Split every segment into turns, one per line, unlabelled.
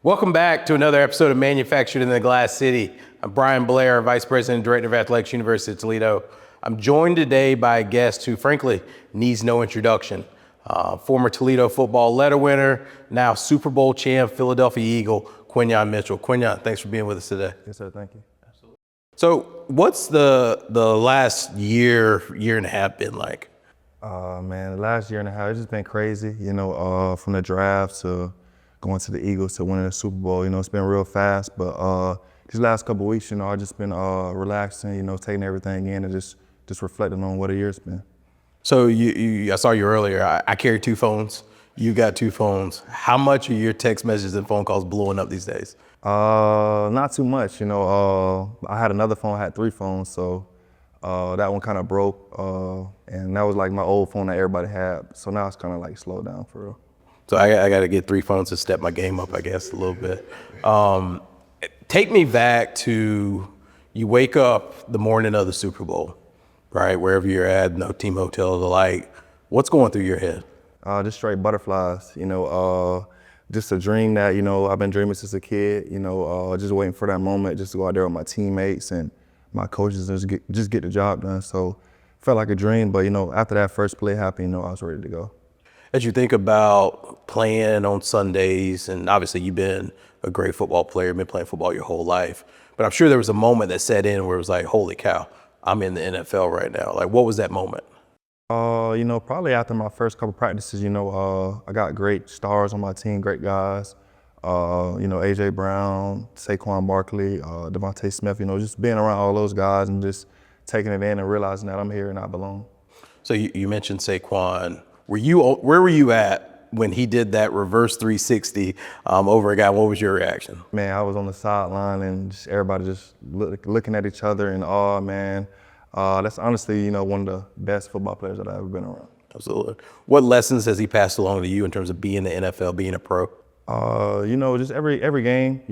Welcome back to another episode of Manufactured in the Glass City. I'm Brian Blair, Vice President and Director of Athletics, University of Toledo. I'm joined today by a guest who, frankly, needs no introduction. Former Toledo football letter winner, now Super Bowl champ, Philadelphia Eagle, Quinyon Mitchell. Quinyon, thanks for being with us today.
Yes, sir. Thank you.
So what's the last year and a half been like?
Man, the last year and a half, it's just been crazy. From the draft to going to the Eagles to winning the Super Bowl. It's been real fast. But these last couple of weeks, I've just been relaxing. Taking everything in and just reflecting on what a year's been.
So I saw you earlier. I carry two phones. You got two phones. How much are your text messages and phone calls blowing up these days?
Not too much. I had another phone. I had three phones, so that one kind of broke, and that was like my old phone that everybody had. So now it's kind of like slowed down for real.
So I got to get three phones to step my game up, I guess, a little bit. Take me back to you wake up the morning of the Super Bowl, right? Wherever you're at, no team hotel, the like. What's going through your head?
Just straight butterflies. Just a dream that I've been dreaming since a kid. Just waiting for that moment, just to go out there with my teammates and my coaches and just get the job done. So felt like a dream, but after that first play happened, I was ready to go.
As you think about playing on Sundays, and obviously you've been a great football player, been playing football your whole life, but I'm sure there was a moment that set in where it was like, holy cow, I'm in the NFL right now. Like, what was that moment?
Probably after my first couple practices, I got great stars on my team, great guys. A.J. Brown, Saquon Barkley, Devontae Smith, just being around all those guys and just taking it in and realizing that I'm here and I belong.
So you mentioned Saquon. Where were you at when he did that reverse 360 over a guy? What was your reaction?
Man, I was on the sideline and just everybody just looking at each other in awe, man. That's honestly, one of the best football players that I've ever been around.
Absolutely. What lessons has he passed along to you in terms of being the NFL, being a pro?
Just every game,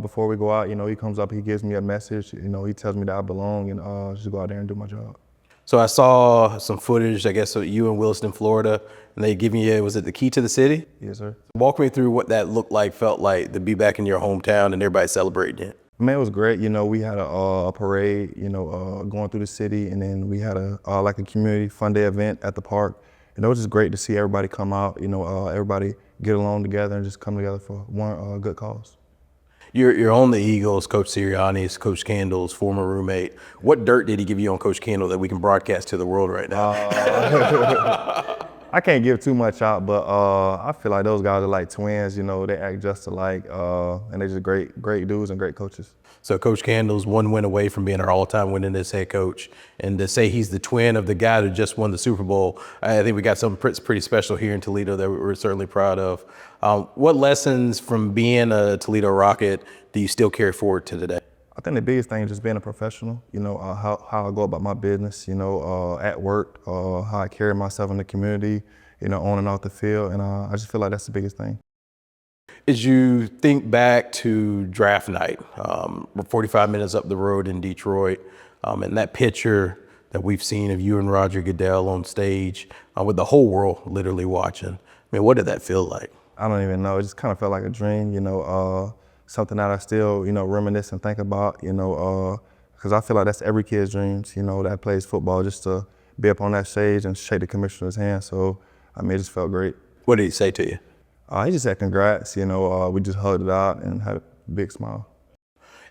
before we go out, he comes up, he gives me a message, he tells me that I belong and just go out there and do my job.
So I saw some footage, I guess, of you in Williston, Florida, and they giving you, was it the key to the city?
Yes, sir.
Walk me through what that looked like, felt like to be back in your hometown and everybody celebrating it.
Man, it was great. We had a parade, going through the city, and then we had a community fun day event at the park. And it was just great to see everybody come out, everybody get along together and just come together for one good cause.
You're on the Eagles, Coach Sirianni's, Coach Candle's former roommate. What dirt did he give you on Coach Candle that we can broadcast to the world right now?
I can't give too much out, but I feel like those guys are like twins. They act just alike, and they're just great dudes and great coaches.
So Coach Candle's one win away from being our all-time winningest head coach, and to say he's the twin of the guy who just won the Super Bowl, I think we got something pretty special here in Toledo that we're certainly proud of. What lessons from being a Toledo Rocket do you still carry forward to today?
I think the biggest thing is just being a professional, how I go about my business, at work, how I carry myself in the community, on and off the field, and I just feel like that's the biggest thing.
As you think back to draft night, we're 45 minutes up the road in Detroit, and that picture that we've seen of you and Roger Goodell on stage with the whole world literally watching, what did that feel like?
I don't even know. It just kind of felt like a dream, something that I still, reminisce and think about, because I feel like that's every kid's dreams, that plays football, just to be up on that stage and shake the commissioner's hand. So, it just felt great.
What did he say to you?
He just said congrats, we just hugged it out and had a big smile.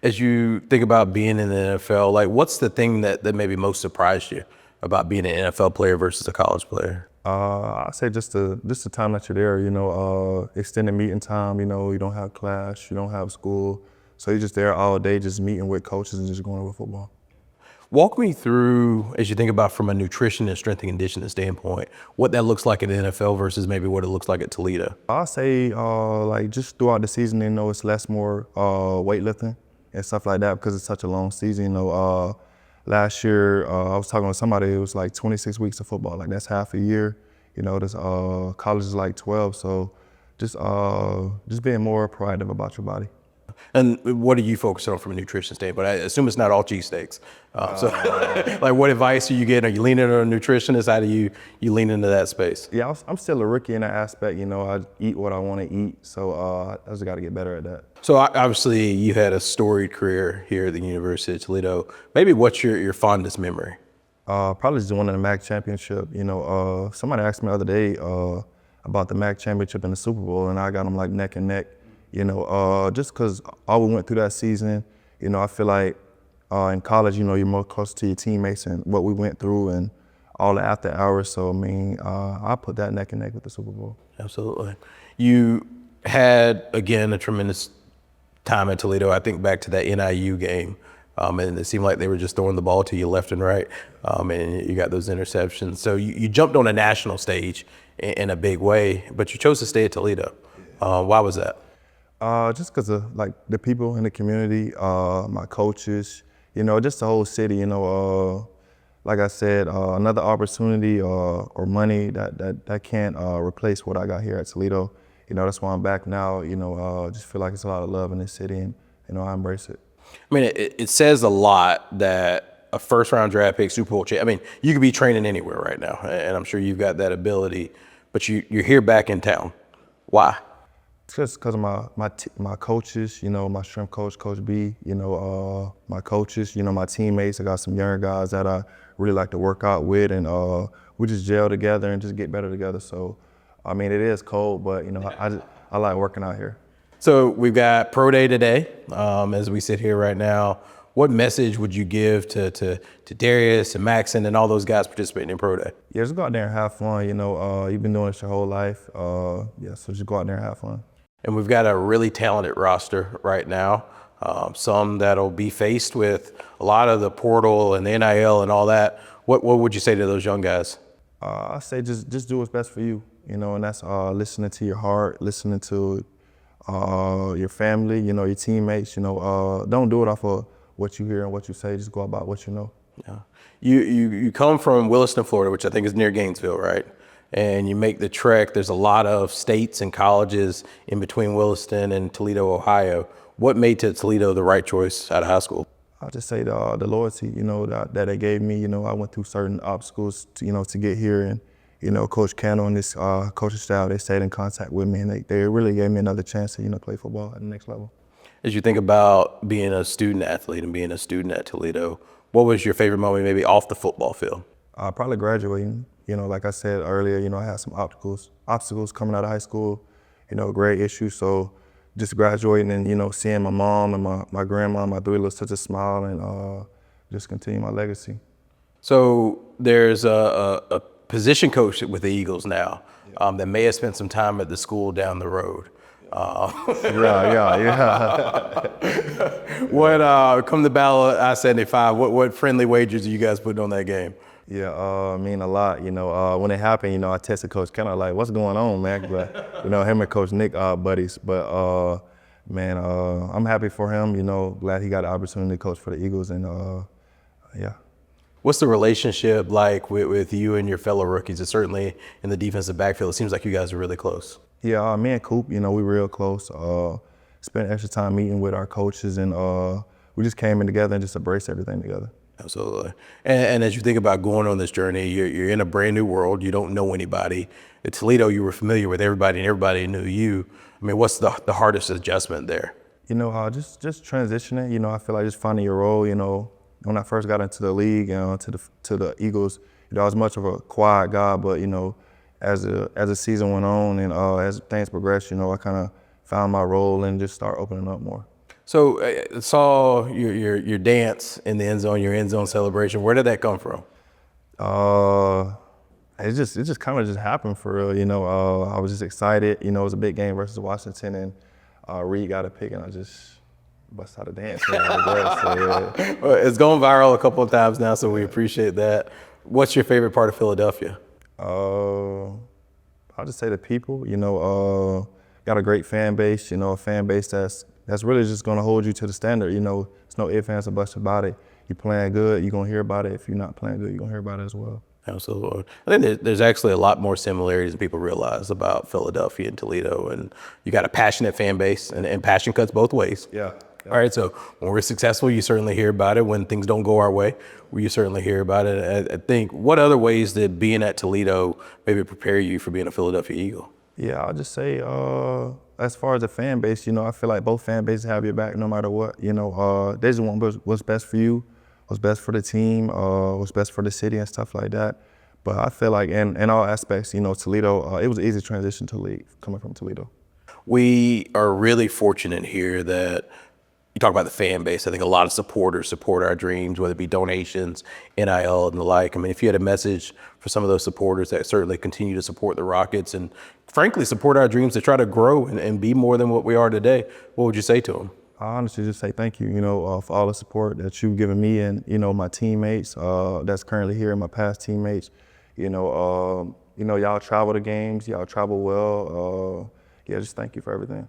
As you think about being in the NFL, what's the thing that maybe most surprised you about being an NFL player versus a college player?
I'd say just the time that you're there, extended meeting time, you don't have class, you don't have school. So you're just there all day, just meeting with coaches and just going over football.
Walk me through, as you think about from a nutrition and strength and conditioning standpoint, what that looks like in the NFL versus maybe what it looks like at Toledo.
I'd say just throughout the season, it's more weightlifting and stuff like that because it's such a long season. Last year, I was talking with somebody, it was like 26 weeks of football. Like that's half a year. This college is like 12. So just being more proactive about your body.
And what are you focusing on from a nutrition standpoint? I assume it's not all cheesesteaks. So, like, what advice are you getting? Are you leaning on a nutritionist? How do you lean into that space?
Yeah, I'm still a rookie in that aspect. You know, I eat what I want to eat, so I just got to get better at that.
So obviously you had a storied career here at the University of Toledo. Maybe what's your fondest memory?
Probably just winning the MAC championship. You know, somebody asked me the other day about the MAC championship and the Super Bowl, and I got them like neck and neck. You know, just because all we went through that season, you know, I feel like in college, you know, you're more close to your teammates and what we went through and all the after hours. So, I mean, I put that neck and neck with the Super Bowl.
Absolutely. You had, again, a tremendous time at Toledo. I think back to that NIU game, and it seemed like they were just throwing the ball to you left and right, and you got those interceptions. So you jumped on a national stage in a big way, but you chose to stay at Toledo. Why was that?
Just because of like the people in the community, my coaches, you know, just the whole city. You know, like I said, another opportunity or money that can't replace what I got here at Toledo. You know, that's why I'm back now. You know, just feel like it's a lot of love in this city, and you know, I embrace it.
I mean, it says a lot that a first-round draft pick, Super Bowl champ. I mean, you could be training anywhere right now, and I'm sure you've got that ability. But you're here back in town. Why?
It's just because of my coaches, you know, my strength coach, Coach B, you know, my coaches, you know, my teammates. I got some younger guys that I really like to work out with, and we just gel together and just get better together. So, I mean, it is cold, but, you know, I like working out here.
So we've got Pro Day today as we sit here right now. What message would you give to Darius and Maxon and all those guys participating in Pro Day?
Yeah, just go out there and have fun. You know, you've been doing this your whole life. Yeah, so just go out there and have fun.
And we've got a really talented roster right now. Some that'll be faced with a lot of the portal and the NIL and all that. What would you say to those young guys?
I say just do what's best for you. You know, and that's listening to your heart, listening to your family, you know, your teammates. You know, don't do it off of what you hear and what you say. Just go about what you know.
Yeah. You come from Williston, Florida, which I think is near Gainesville, right? And you make the trek. There's a lot of states and colleges in between Williston and Toledo, Ohio. What made Toledo the right choice out of high school?
I'll just say the loyalty, you know, that they gave me. You know, I went through certain obstacles, to get here. And, you know, Coach Quinyon and this coaching staff, they stayed in contact with me, and they really gave me another chance to, play football at the next level.
As you think about being a student athlete and being a student at Toledo, what was your favorite moment maybe off the football field?
Probably graduating. You know, like I said earlier, I had some obstacles coming out of high school, grade issues. So just graduating and, seeing my mom and my grandma, my three little sisters smile and just continue my legacy.
So there's a position coach with the Eagles now that may have spent some time at the school down the road.
Yeah.
What come the battle of I-75? What friendly wagers are you guys putting on that game?
Yeah, I mean a lot. When it happened, I texted Coach kind of like, "What's going on, man?" But him and Coach Nick are buddies. But man, I'm happy for him. Glad he got the opportunity to coach for the Eagles, and yeah.
What's the relationship like with you and your fellow rookies? It's certainly in the defensive backfield. It seems like you guys are really close.
Yeah, me and Coop, we real close. Spent extra time meeting with our coaches, and we just came in together and just embraced everything together.
Absolutely. And as you think about going on this journey, you're in a brand new world. You don't know anybody. At Toledo, you were familiar with everybody, and everybody knew you. I mean, what's the hardest adjustment there?
Just transitioning. I feel like just finding your role. When I first got into the league, to the Eagles, I was much of a quiet guy, but as the season went on and as things progressed, I kind of found my role and just start opening up more.
So I saw your dance in the end zone, your end zone celebration. Where did that come from?
It just kind of just happened for real. I was just excited. It was a big game versus Washington, and Reed got a pick, and I just bust out a dance. So, yeah.
Well, it's gone viral a couple of times now, so we appreciate that. What's your favorite part of Philadelphia?
I'll just say the people. Got a great fan base. A fan base that's really just gonna hold you to the standard. There's no ifs, ands, or buts about it. You're playing good, you're gonna hear about it. If you're not playing good, you're gonna hear about it as well.
Absolutely. I think there's actually a lot more similarities than people realize about Philadelphia and Toledo. And you got a passionate fan base, and passion cuts both ways.
Yeah.
All right. So when we're successful, you certainly hear about it. When things don't go our way, you certainly hear about it. I think, what other ways did being at Toledo maybe prepare you for being a Philadelphia Eagle?
Yeah, I'll just say, as far as the fan base, I feel like both fan bases have your back no matter what. They just want what's best for you, what's best for the team, what's best for the city and stuff like that. But I feel like in all aspects, Toledo, it was an easy transition to leave coming from Toledo.
We are really fortunate here that you talk about the fan base. I think a lot of supporters support our dreams, whether it be donations, NIL, and the like. I mean, if you had a message for some of those supporters that certainly continue to support the Rockets and frankly support our dreams to try to grow and be more than what we are today, what would you say to them?
I honestly just say thank you, for all the support that you've given me and, my teammates that's currently here and my past teammates. Y'all travel to games, y'all travel well. Yeah, just thank you for everything.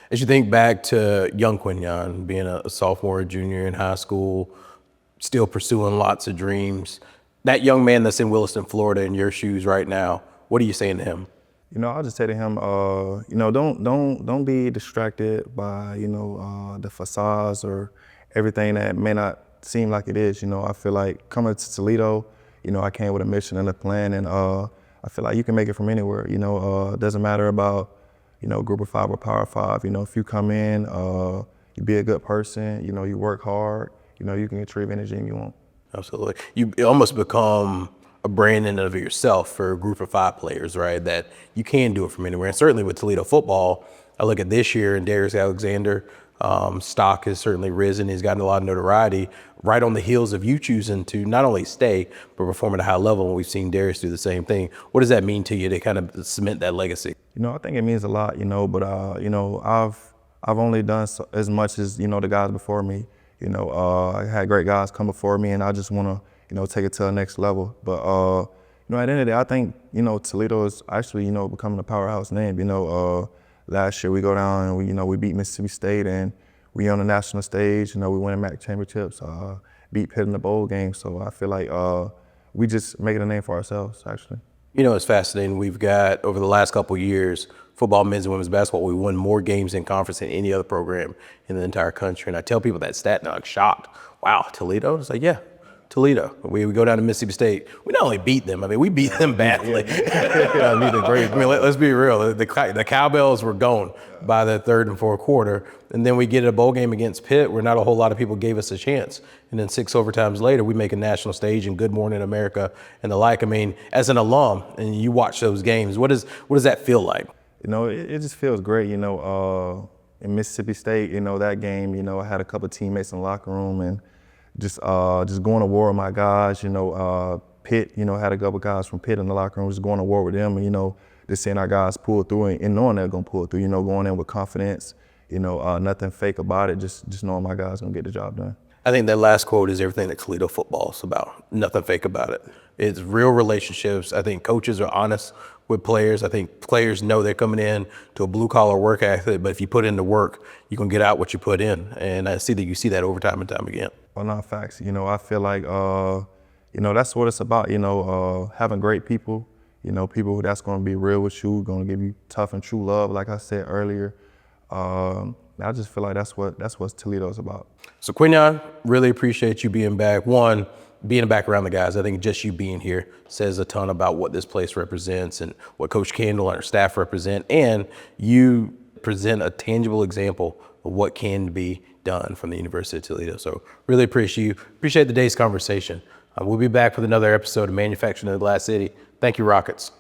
As you think back to young Quinyon, being a sophomore or junior in high school, still pursuing lots of dreams, that young man that's in Williston, Florida, in your shoes right now, what are you saying to him?
I'll just say to him, don't be distracted by, the facades or everything that may not seem like it is. I feel like coming to Toledo, I came with a mission and a plan, and I feel like you can make it from anywhere. It doesn't matter about, group of five or power five. If you come in, you be a good person, you work hard, you can achieve any dream you want.
Absolutely. You almost become a brand in and of yourself for a group of five players, right? That you can do it from anywhere. And certainly with Toledo football, I look at this year and Darius Alexander, stock has certainly risen. He's gotten a lot of notoriety right on the heels of you choosing to not only stay, but perform at a high level. And we've seen Darius do the same thing. What does that mean to you to kind of cement that legacy?
I think it means a lot, but, I've only done as much as, the guys before me. I had great guys come before me, and I just want to, take it to the next level. But, at the end of the day, I think, Toledo is actually, becoming a powerhouse name. Last year we go down and we beat Mississippi State, and we on the national stage. We win MAC championships, beat Pitt in the bowl game. So I feel like we just making a name for ourselves, actually.
It's fascinating. We've got, over the last couple of years, football, men's and women's basketball, we won more games in conference than any other program in the entire country. And I tell people that stat, and they're like shocked. Wow, Toledo? It's like, yeah, Toledo. We go down to Mississippi State. We not only beat them, we beat them badly. Let's be real. The cowbells were gone by the third and fourth quarter. And then we get a bowl game against Pitt where not a whole lot of people gave us a chance. And then 6 overtimes later, we make a national stage and Good Morning America and the like. As an alum, and you watch those games, what does that feel like?
It just feels great, in Mississippi State, that game, I had a couple of teammates in the locker room and just going to war with my guys, Pitt, had a couple of guys from Pitt in the locker room, just going to war with them and, just seeing our guys pull through and knowing they're going to pull through, going in with confidence, nothing fake about it, just knowing my guys going to get the job done.
I think that last quote is everything that Toledo football is about. Nothing fake about it. It's real relationships. I think coaches are honest with players. I think players know they're coming in to a blue-collar work ethic, but if you put in the work, you're going to get out what you put in. And I see that you see that over time and time again.
Well, not facts. I feel like, that's what it's about, having great people, people that's going to be real with you, going to give you tough and true love, like I said earlier. I just feel like that's what Toledo's about.
So Quinyon, really appreciate you being back. One, being back around the guys. I think just you being here says a ton about what this place represents and what Coach Kendall and our staff represent. And you present a tangible example of what can be done from the University of Toledo. So really appreciate the day's conversation. We'll be back with another episode of Manufacturing in the Glass City. Thank you, Rockets.